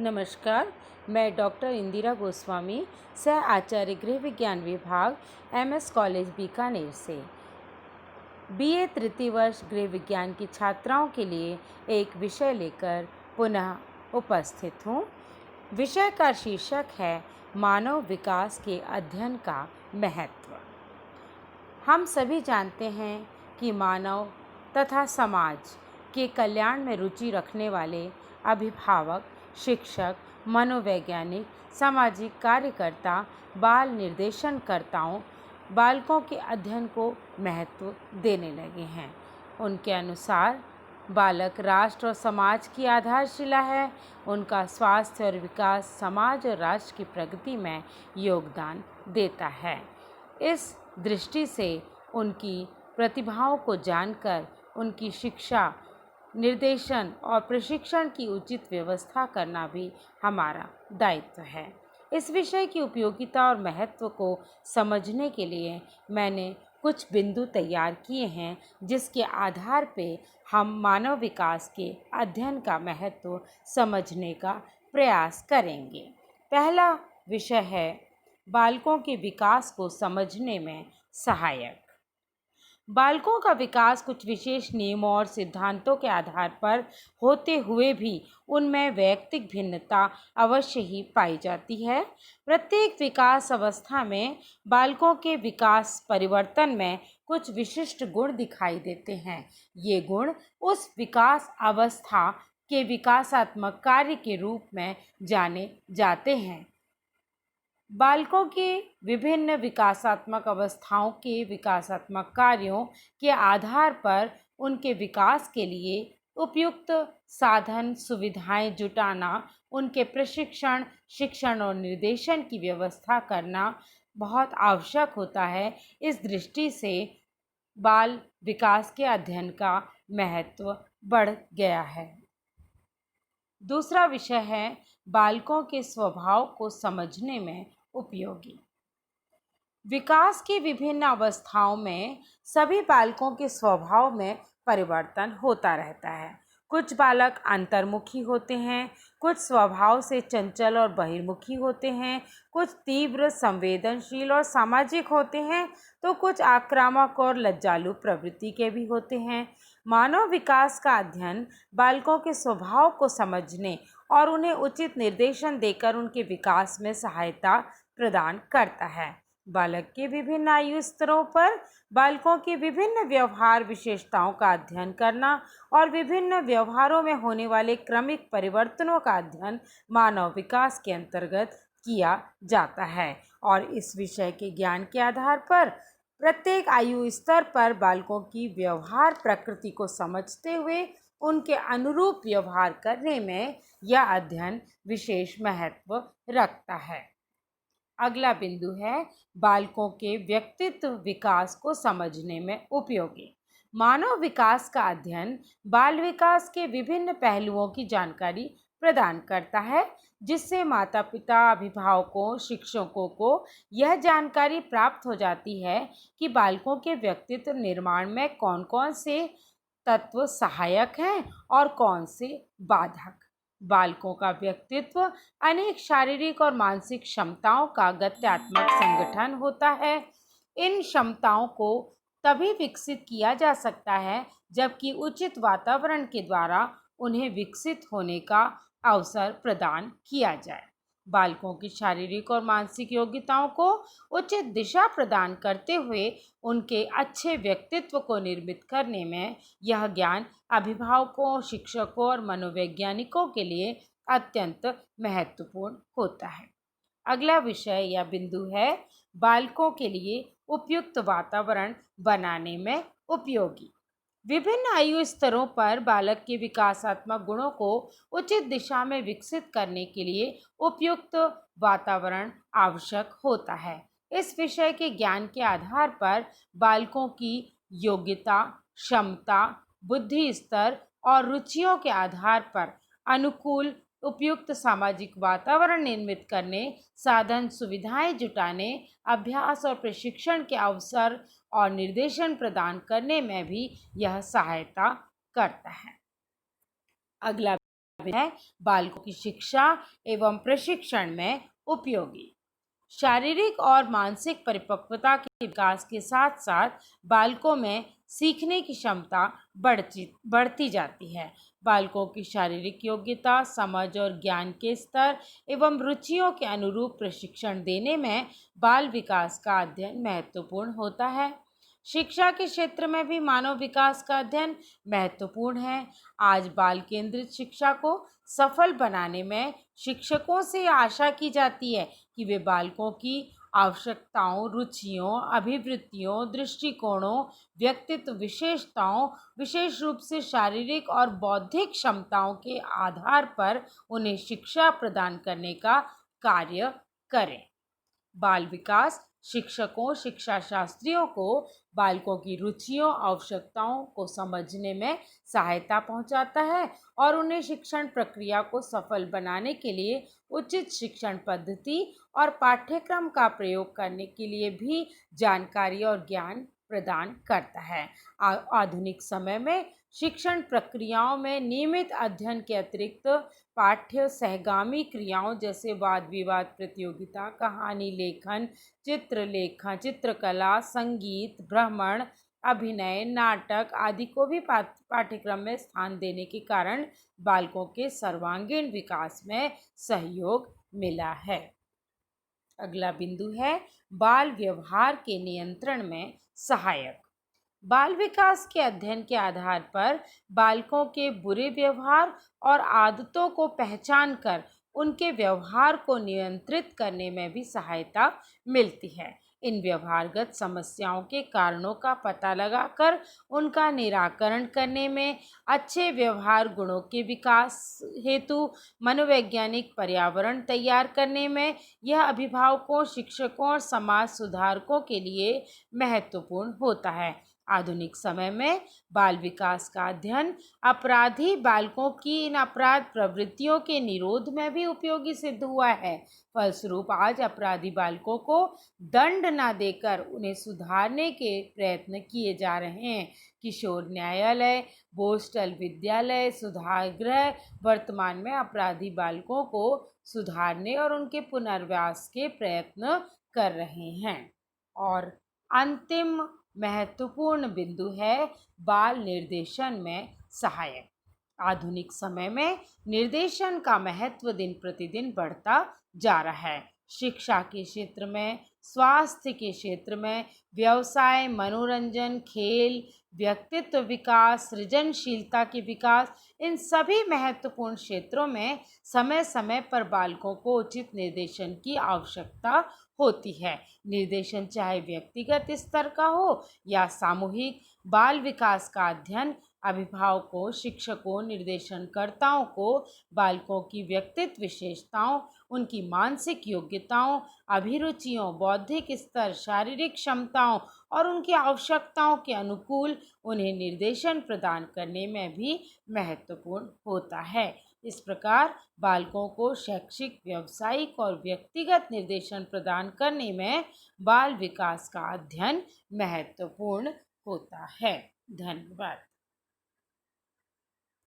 नमस्कार, मैं डॉक्टर इंदिरा गोस्वामी, सह आचार्य गृह विज्ञान विभाग, एमएस कॉलेज बीकानेर से बीए तृतीय वर्ष गृह विज्ञान की छात्राओं के लिए एक विषय लेकर पुनः उपस्थित हूँ। विषय का शीर्षक है मानव विकास के अध्ययन का महत्व। हम सभी जानते हैं कि मानव तथा समाज के कल्याण में रुचि रखने वाले अभिभावक, शिक्षक, मनोवैज्ञानिक, सामाजिक कार्यकर्ता, बाल निर्देशनकर्ताओं बालकों के अध्ययन को महत्व देने लगे हैं। उनके अनुसार बालक राष्ट्र और समाज की आधारशिला है। उनका स्वास्थ्य और विकास समाज और राष्ट्र की प्रगति में योगदान देता है। इस दृष्टि से उनकी प्रतिभाओं को जानकर उनकी शिक्षा, निर्देशन और प्रशिक्षण की उचित व्यवस्था करना भी हमारा दायित्व है। इस विषय की उपयोगिता और महत्व को समझने के लिए मैंने कुछ बिंदु तैयार किए हैं, जिसके आधार पे हम मानव विकास के अध्ययन का महत्व समझने का प्रयास करेंगे। पहला विषय है बालकों के विकास को समझने में सहायक। बालकों का विकास कुछ विशेष नियमों और सिद्धांतों के आधार पर होते हुए भी उनमें वैयक्तिक भिन्नता अवश्य ही पाई जाती है। प्रत्येक विकास अवस्था में बालकों के विकास परिवर्तन में कुछ विशिष्ट गुण दिखाई देते हैं। ये गुण उस विकास अवस्था के विकासात्मक कार्य के रूप में जाने जाते हैं। बालकों के विभिन्न विकासात्मक अवस्थाओं के विकासात्मक कार्यों के आधार पर उनके विकास के लिए उपयुक्त साधन सुविधाएं जुटाना, उनके प्रशिक्षण, शिक्षण और निर्देशन की व्यवस्था करना बहुत आवश्यक होता है। इस दृष्टि से बाल विकास के अध्ययन का महत्व बढ़ गया है। दूसरा विषय है बालकों के स्वभाव को समझने में उपयोगी। विकास की विभिन्न अवस्थाओं में सभी बालकों के स्वभाव में परिवर्तन होता रहता है। कुछ बालक अंतर्मुखी होते हैं, कुछ स्वभाव से चंचल और बहिर्मुखी होते हैं, कुछ तीव्र, संवेदनशील और सामाजिक होते हैं, तो कुछ आक्रामक और लज्जालु प्रवृत्ति के भी होते हैं। मानव विकास का अध्ययन बालकों के स्वभाव को समझने और उन्हें उचित निर्देशन देकर उनके विकास में सहायता प्रदान करता है। बालक के विभिन्न आयु स्तरों पर बालकों की विभिन्न व्यवहार विशेषताओं का अध्ययन करना और विभिन्न व्यवहारों में होने वाले क्रमिक परिवर्तनों का अध्ययन मानव विकास के अंतर्गत किया जाता है। और इस विषय के ज्ञान के आधार पर प्रत्येक आयु स्तर पर बालकों की व्यवहार प्रकृति को समझते हुए उनके अनुरूप व्यवहार करने में यह अध्ययन विशेष महत्व रखता है। अगला बिंदु है बालकों के व्यक्तित्व विकास को समझने में उपयोगी। मानव विकास का अध्ययन बाल विकास के विभिन्न पहलुओं की जानकारी प्रदान करता है, जिससे माता पिता, अभिभावकों, शिक्षकों को यह जानकारी प्राप्त हो जाती है कि बालकों के व्यक्तित्व निर्माण में कौन कौन से तत्व सहायक हैं और कौन से बाधक। बालकों का व्यक्तित्व अनेक शारीरिक और मानसिक क्षमताओं का गत्यात्मक संगठन होता है। इन क्षमताओं को तभी विकसित किया जा सकता है जबकि उचित वातावरण के द्वारा उन्हें विकसित होने का अवसर प्रदान किया जाए। बालकों की शारीरिक और मानसिक योग्यताओं को उचित दिशा प्रदान करते हुए उनके अच्छे व्यक्तित्व को निर्मित करने में यह ज्ञान अभिभावकों, शिक्षकों और मनोवैज्ञानिकों के लिए अत्यंत महत्वपूर्ण होता है। अगला विषय या बिंदु है बालकों के लिए उपयुक्त वातावरण बनाने में उपयोगी। विभिन्न आयु स्तरों पर बालक के विकासात्मक गुणों को उचित दिशा में विकसित करने के लिए उपयुक्त वातावरण आवश्यक होता है। इस विषय के ज्ञान के आधार पर बालकों की योग्यता, क्षमता, बुद्धि स्तर और रुचियों के आधार पर अनुकूल उपयुक्त सामाजिक वातावरण निर्मित करने, साधन सुविधाएं जुटाने, अभ्यास और प्रशिक्षण के अवसर और निर्देशन प्रदान करने में भी यह सहायता करता है। अगला है बालकों की शिक्षा एवं प्रशिक्षण में उपयोगी। शारीरिक और मानसिक परिपक्वता के विकास के साथ साथ बालकों में सीखने की क्षमता बढ़ती जाती है। बालकों की शारीरिक योग्यता, समझ और ज्ञान के स्तर एवं रुचियों के अनुरूप प्रशिक्षण देने में बाल विकास का अध्ययन महत्वपूर्ण होता है। शिक्षा के क्षेत्र में भी मानव विकास का अध्ययन महत्वपूर्ण है। आज बाल केंद्रित शिक्षा को सफल बनाने में शिक्षकों से आशा की जाती है कि वे बालकों की आवश्यकताओं, रुचियों, अभिवृत्तियों, दृष्टिकोणों, व्यक्तित्व विशेषताओं, विशेष रूप से शारीरिक और बौद्धिक क्षमताओं के आधार पर उन्हें शिक्षा प्रदान करने का कार्य करें। बाल विकास शिक्षकों, शिक्षा शास्त्रियों को बालकों की रुचियों, आवश्यकताओं को समझने में सहायता पहुंचाता है और उन्हें शिक्षण प्रक्रिया को सफल बनाने के लिए उचित शिक्षण पद्धति और पाठ्यक्रम का प्रयोग करने के लिए भी जानकारी और ज्ञान प्रदान करता है। आधुनिक समय में शिक्षण प्रक्रियाओं में नियमित अध्ययन के अतिरिक्त पाठ्य सहगामी क्रियाओं जैसे वाद विवाद प्रतियोगिता, कहानी लेखन, चित्रलेखन, चित्रकला, संगीत, भ्रमण, अभिनय, नाटक आदि को भी पाठ्यक्रम में स्थान देने के कारण बालकों के सर्वांगीण विकास में सहयोग मिला है। अगला बिंदु है बाल व्यवहार के नियंत्रण में सहायक। बाल विकास के अध्ययन के आधार पर बालकों के बुरे व्यवहार और आदतों को पहचान कर उनके व्यवहार को नियंत्रित करने में भी सहायता मिलती है। इन व्यवहारगत समस्याओं के कारणों का पता लगाकर उनका निराकरण करने में, अच्छे व्यवहार गुणों के विकास हेतु मनोवैज्ञानिक पर्यावरण तैयार करने में यह अभिभावकों, शिक्षकों और समाज सुधारकों के लिए महत्वपूर्ण होता है। आधुनिक समय में बाल विकास का अध्ययन अपराधी बालकों की इन अपराध प्रवृत्तियों के निरोध में भी उपयोगी सिद्ध हुआ है। फलस्वरूप आज अपराधी बालकों को दंड न देकर उन्हें सुधारने के प्रयत्न किए जा रहे हैं। किशोर न्यायालय, बोस्टल विद्यालय, सुधार गृह वर्तमान में अपराधी बालकों को सुधारने और उनके पुनर्वास के प्रयत्न कर रहे हैं। और अंतिम महत्वपूर्ण बिंदु है बाल निर्देशन में सहायक। आधुनिक समय में निर्देशन का महत्व दिन प्रतिदिन बढ़ता जा रहा है। शिक्षा के क्षेत्र में, स्वास्थ्य के क्षेत्र में, व्यवसाय, मनोरंजन, खेल, व्यक्तित्व विकास, सृजनशीलता के विकास, इन सभी महत्वपूर्ण क्षेत्रों में समय समय पर बालकों को उचित निर्देशन की आवश्यकता होती है। निर्देशन चाहे व्यक्तिगत स्तर का हो या सामूहिक, बाल विकास का अध्ययन अभिभावकों, शिक्षकों, निर्देशनकर्ताओं को बालकों की व्यक्तित्व विशेषताओं, उनकी मानसिक योग्यताओं, अभिरुचियों, बौद्धिक स्तर, शारीरिक क्षमताओं और उनकी आवश्यकताओं के अनुकूल उन्हें निर्देशन प्रदान करने में भी महत्वपूर्ण होता है। इस प्रकार बालकों को शैक्षिक, व्यावसायिक और व्यक्तिगत निर्देशन प्रदान करने में बाल विकास का अध्ययन महत्वपूर्ण होता है। धन्यवाद।